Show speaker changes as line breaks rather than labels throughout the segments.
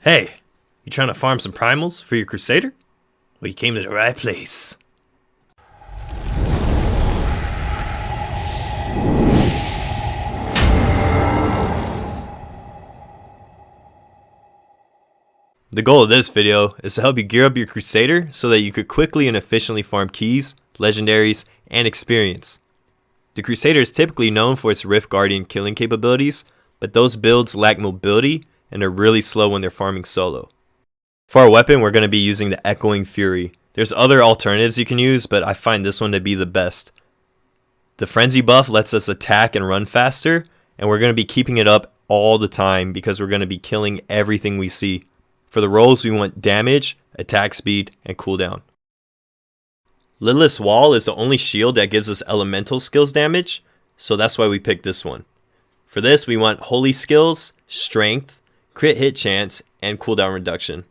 Hey, you trying to farm some primals for your Crusader? Well, you came to the right place. The goal of this video is to help you gear up your Crusader so that you could quickly and efficiently farm keys, legendaries, and experience. The Crusader is typically known for its Rift Guardian killing capabilities, but those builds lack mobility and are really slow when they're farming solo. For our weapon, we're going to be using the Echoing Fury. There's other alternatives you can use, but I find this one to be the best. The Frenzy buff lets us attack and run faster, and we're going to be keeping it up all the time because we're going to be killing everything we see. For the rolls, we want damage, attack speed, and cooldown. Lidless Wall is the only shield that gives us elemental skills damage, so that's why we picked this one. For this, we want holy skills, strength, crit hit chance, and cooldown reduction.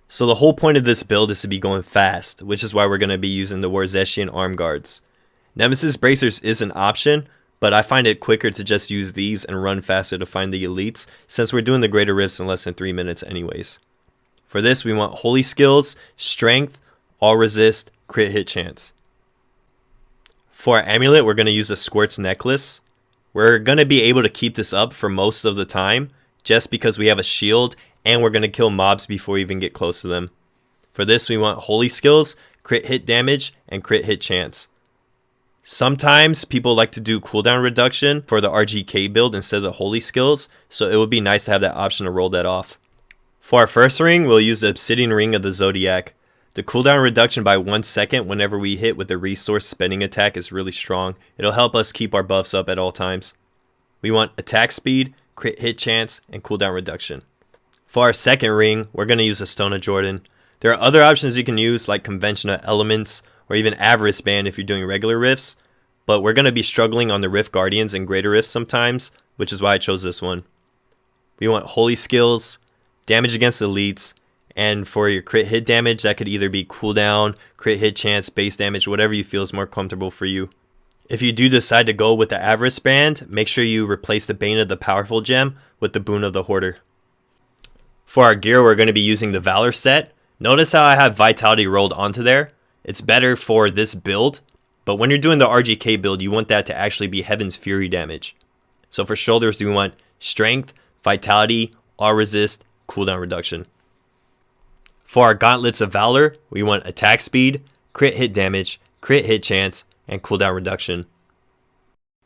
So the whole point of this build is to be going fast, which is why we're going to be using the Warzeshian arm guards. Nemesis bracers is an option, but I find it quicker to just use these and run faster to find the elites, since we're doing the greater rifts in less than 3 minutes anyways. For this, we want holy skills, strength, all resist, crit hit chance. For our amulet, we're going to use a Squirt's necklace. We're going to be able to keep this up for most of the time, just because we have a shield, and we're going to kill mobs before we even get close to them. For this, we want holy skills, crit hit damage, and crit hit chance. Sometimes people like to do cooldown reduction for the RGK build instead of the holy skills, so it would be nice to have that option to roll that off. For our first ring, we'll use the Obsidian Ring of the Zodiac. The cooldown reduction by 1 second whenever we hit with a resource spending attack is really strong. It'll help us keep our buffs up at all times. We want attack speed, crit hit chance, and cooldown reduction. For our second ring, we're going to use a Stone of Jordan. There are other options you can use like conventional elements or even Avarice Band if you're doing regular rifts, but we're going to be struggling on the Rift Guardians and greater rifts sometimes, which is why I chose this one. We want holy skills, damage against elites, and for your crit hit damage, that could either be cooldown, crit hit chance, base damage, whatever you feel is more comfortable for you. If you do decide to go with the Avarice Band, make sure you replace the Bane of the Powerful gem with the Boon of the Hoarder. For our gear, we're going to be using the Valor set. Notice how I have Vitality rolled onto there. It's better for this build, but when you're doing the RGK build, you want that to actually be Heaven's Fury damage. So for shoulders, we want strength, vitality, all resist, cooldown reduction. For our Gauntlets of Valor, we want attack speed, crit hit damage, crit hit chance, and cooldown reduction.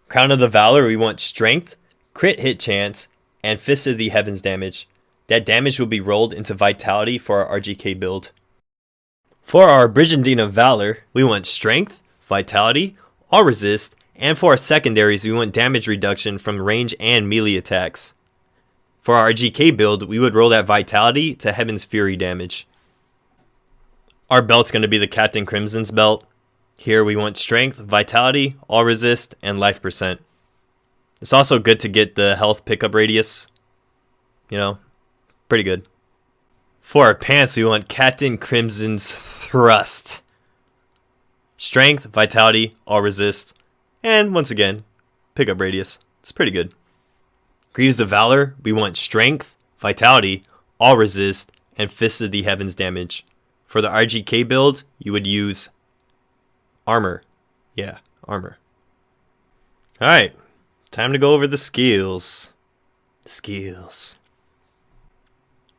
Crown of the Valor, we want strength, crit hit chance, and Fist of the Heavens damage. That damage will be rolled into vitality for our RGK build. For our Brigandine of Valor, we want strength, vitality, all resist, and for our secondaries, we want damage reduction from range and melee attacks. For our RGK build, we would roll that vitality to Heaven's Fury damage. Our belt's going to be the Captain Crimson's belt. Here we want strength, vitality, all resist, and life percent. It's also good to get the health pickup radius. You know, pretty good. For our pants, we want Captain Crimson's Thrust. Strength, vitality, all resist, and once again, pickup radius. It's pretty good. Greaves of Valor, we want strength, vitality, all resist, and Fist of the Heavens damage. For the RGK build, you would use armor. Yeah, armor. Alright, time to go over the skills.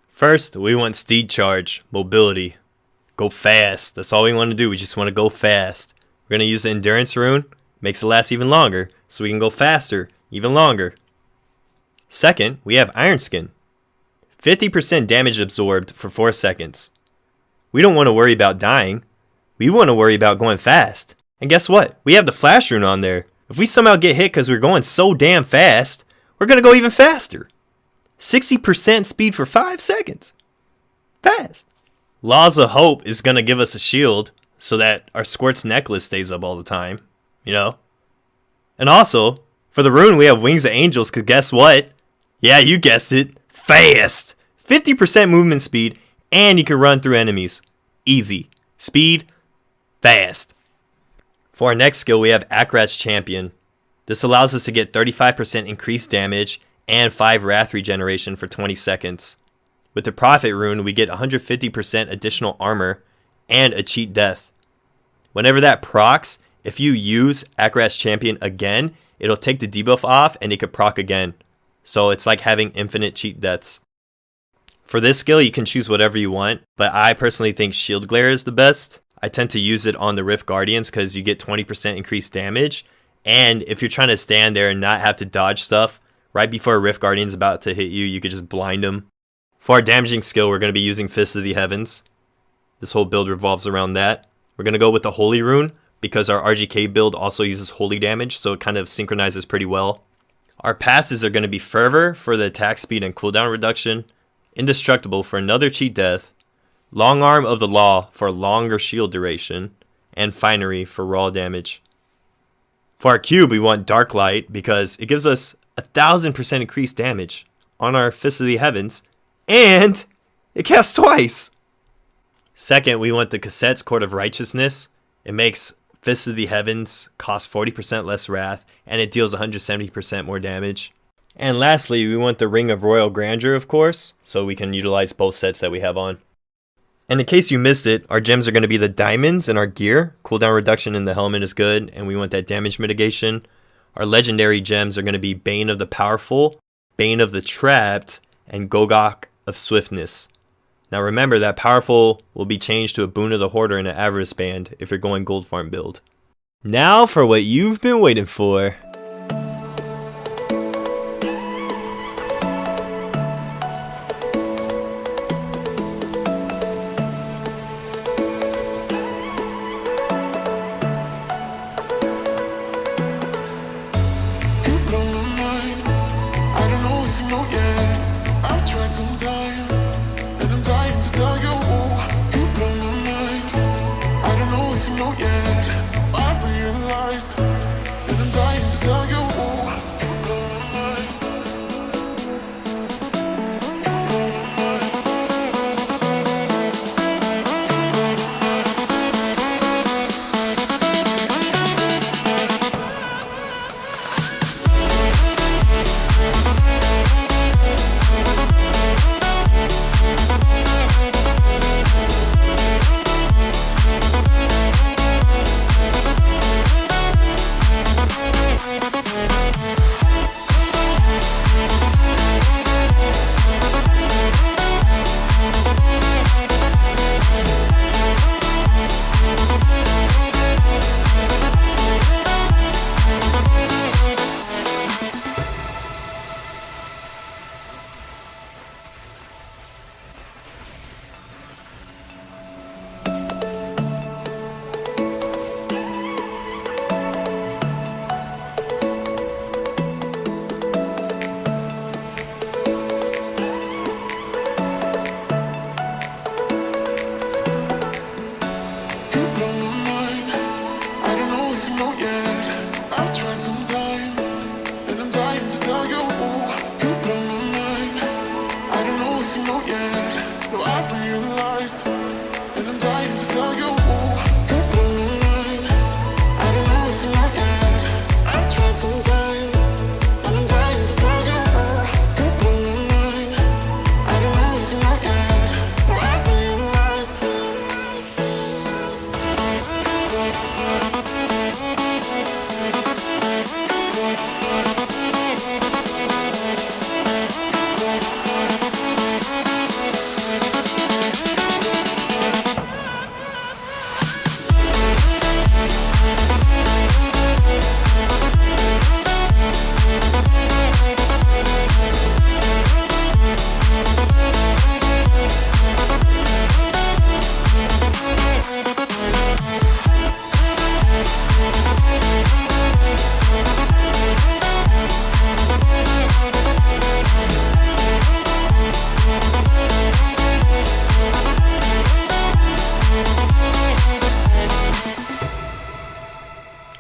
First, we want Steed Charge, mobility. Go fast. That's all we want to do. We just want to go fast. We're going to use the Endurance Rune. Makes it last even longer, so we can go faster, even longer. Second, we have Iron Skin. 50% damage absorbed for 4 seconds. We don't want to worry about dying. We want to worry about going fast. And guess what? We have the Flash Rune on there. If we somehow get hit because we're going so damn fast, we're going to go even faster. 60% speed for 5 seconds. Fast. Laws of Hope is going to give us a shield so that our Squirt's necklace stays up all the time. You know? And also, for the rune, we have Wings of Angels because guess what? Yeah, you guessed it. Fast. 50% movement speed and you can run through enemies. Easy. Speed. Fast. For our next skill, we have Akrat's Champion. This allows us to get 35% increased damage and 5 Wrath regeneration for 20 seconds. With the Prophet rune, we get 150% additional armor and a cheat death. Whenever that procs, if you use Akarat's Champion again, it'll take the debuff off and it could proc again. So it's like having infinite cheat deaths. For this skill, you can choose whatever you want, but I personally think Shield Glare is the best. I tend to use it on the Rift Guardians because you get 20% increased damage. And if you're trying to stand there and not have to dodge stuff, right before a Rift Guardian's about to hit you, you could just blind them. For our damaging skill, we're going to be using Fist of the Heavens. This whole build revolves around that. We're going to go with the Holy Rune because our RGK build also uses holy damage, so it kind of synchronizes pretty well. Our passes are going to be Fervor for the attack speed and cooldown reduction, Indestructible for another cheat death, Long Arm of the Law for longer shield duration, and Finery for raw damage. For our cube, we want Darklight because it gives us 1,000% increased damage on our Fist of the Heavens, and it casts twice. Second, we want the Cassette's Court of Righteousness. It makes Fist of the Heavens cost 40% less wrath, and it deals 170% more damage. And lastly, we want the Ring of Royal Grandeur, of course, so we can utilize both sets that we have on. And in case you missed it, our gems are going to be the diamonds in our gear. Cooldown reduction in the helmet is good, and we want that damage mitigation. Our legendary gems are going to be Bane of the Powerful, Bane of the Trapped, and Gogok of Swiftness. Now remember that Powerful will be changed to a Boon of the Hoarder and an Avarice Band if you're going Gold Farm build. Now for what you've been waiting for.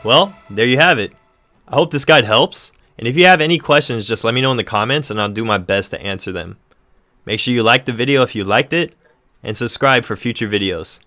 Well, there you have it. I hope this guide helps, and if you have any questions, just let me know in the comments and I'll do my best to answer them. Make sure you like the video if you liked it, and subscribe for future videos.